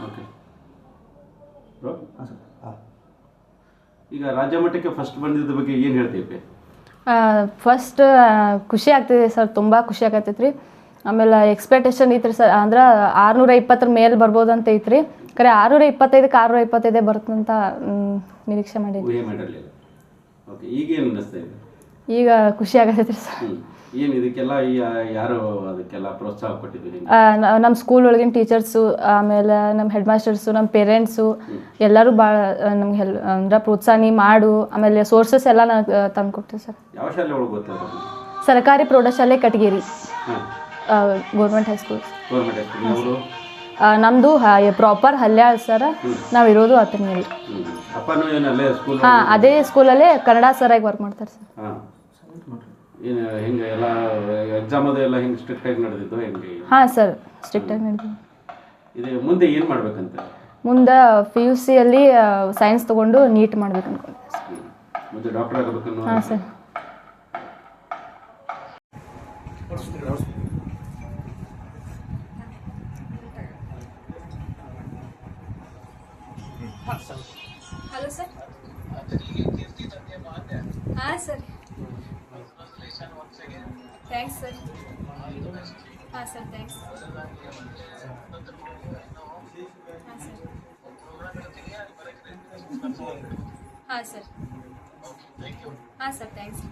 Okay bro. ಹಾಂ sir. ಹಾಂ, ಈಗ ರಾಜ್ಯ ಮಟ್ಟಕ್ಕೆ ಫಸ್ಟ್ ಬಂದಿದ್ದ ಬಗ್ಗೆ ಏನು ಹೇಳ್ತೀವಿ? ಫಸ್ಟ್ ಖುಷಿ ಆಗ್ತಿದೆ ಸರ್, ತುಂಬ ಖುಷಿ ಆಗತ್ತೈತೆ ರೀ. ಆಮೇಲೆ ಎಕ್ಸ್ಪೆಕ್ಟೇಷನ್ ಐತ್ರಿ ಸರ್, ಅಂದ್ರೆ 620 ಮೇಲೆ ಬರ್ಬೋದು ಅಂತ ಐತ್ರಿ. ಖರೆ 625ಕ್ಕೆ 625 ಬರುತ್ತಂತ ನಿರೀಕ್ಷೆ ಮಾಡಿದ್ವಿ. ಓಕೆ, ಈಗೇನು ಅನ್ನಿಸ್ತಾ ಇದೆ? ಈಗ ಖುಷಿ ಆಗತ್ತೈತ್ರಿ ಸರ್. ಏನು ಇದಕ್ಕೆಲ್ಲ ಯಾರು ಅದಕ್ಕೆಲ್ಲ ಪ್ರೋತ್ಸಾಹ ಕೊಟ್ಟಿದ್ದೀವಿ? ನಮ್ಮ ಸ್ಕೂಲ್ ಒಳಗಿನ ಟೀಚರ್ಸು, ಆಮೇಲೆ ನಮ್ಮ ಹೆಡ್ ಮಾಸ್ಟರ್ಸು, ನಮ್ಮ ಪೇರೆಂಟ್ಸು ಎಲ್ಲರೂ ಭಾಳ ನಮ್ಗೆ ಅಂದ್ರೆ ಪ್ರೋತ್ಸಾಹ ನೀ ಮಾಡು. ಆಮೇಲೆ ಸೋರ್ಸಸ್ ಎಲ್ಲ ನನಗೆ ತಂದು ಕೊಡ್ತೀವಿ ಸರ್. ಯಾವ ಶಾಲೆ ಒಳಗೆ ಗೊತ್ತದ? ಸರ್ಕಾರಿ ಪ್ರೌಢಶಾಲೆ Katageri, government high school. Government high school. ನಮ್ಮದು ಪ್ರಾಪರ್ ಹಲ್ಯಾಳ್ ಸರ್, ನಾವಿರೋದು ಅತನಿಯಲ್ಲಿ. ಅಪ್ಪನೂ ಏನು ಅಲ್ಲೇ ಸ್ಕೂಲ್? ಹಾಂ, ಅದೇ ಸ್ಕೂಲಲ್ಲೇ ಕನ್ನಡ ಸರಾಗಿ ವರ್ಕ್ ಮಾಡ್ತಾರೆ ಸರ್. ಹಾಂ, ಏನು ಹೆಂಗೆ ಎಲ್ಲ ಎಕ್ಸಾಮ್ ಅದು ಎಲ್ಲ ಹೆಂಗೆ ಸ್ಟ್ರಿಕ್ಟಾಗಿ ನಡೆದಿದ್ದು ಹೆಂಗೆ? ಹಾಂ ಸರ್, ಸ್ಟ್ರಿಕ್ಟಾಗಿ ನಡೆದಿದ್ದು. ಇದು ಮುಂದೆ ಏನು ಮಾಡ್ಬೇಕಂತ? ಮುಂದೆ PUCಯಲ್ಲಿ ಸೈನ್ಸ್ ತೊಗೊಂಡು ನೀಟ್ ಮಾಡ್ಬೇಕು ಅನ್ಕೊಂಡು. ಮುಂದೆ ಡಾಕ್ಟರ್ ಆಗಬೇಕು? ಹಾಂ ಸರ್. Hello sir. ಹಾಂ ಸರ್, ಥ್ಯಾಂಕ್ಸ್ ಸರ್. ಹಾಂ ಸರ್, ಥ್ಯಾಂಕ್ಸ್. ಹಾಂ ಸರ್. ಹಾಂ ಸರ್, ಥ್ಯಾಂಕ್ಸ್.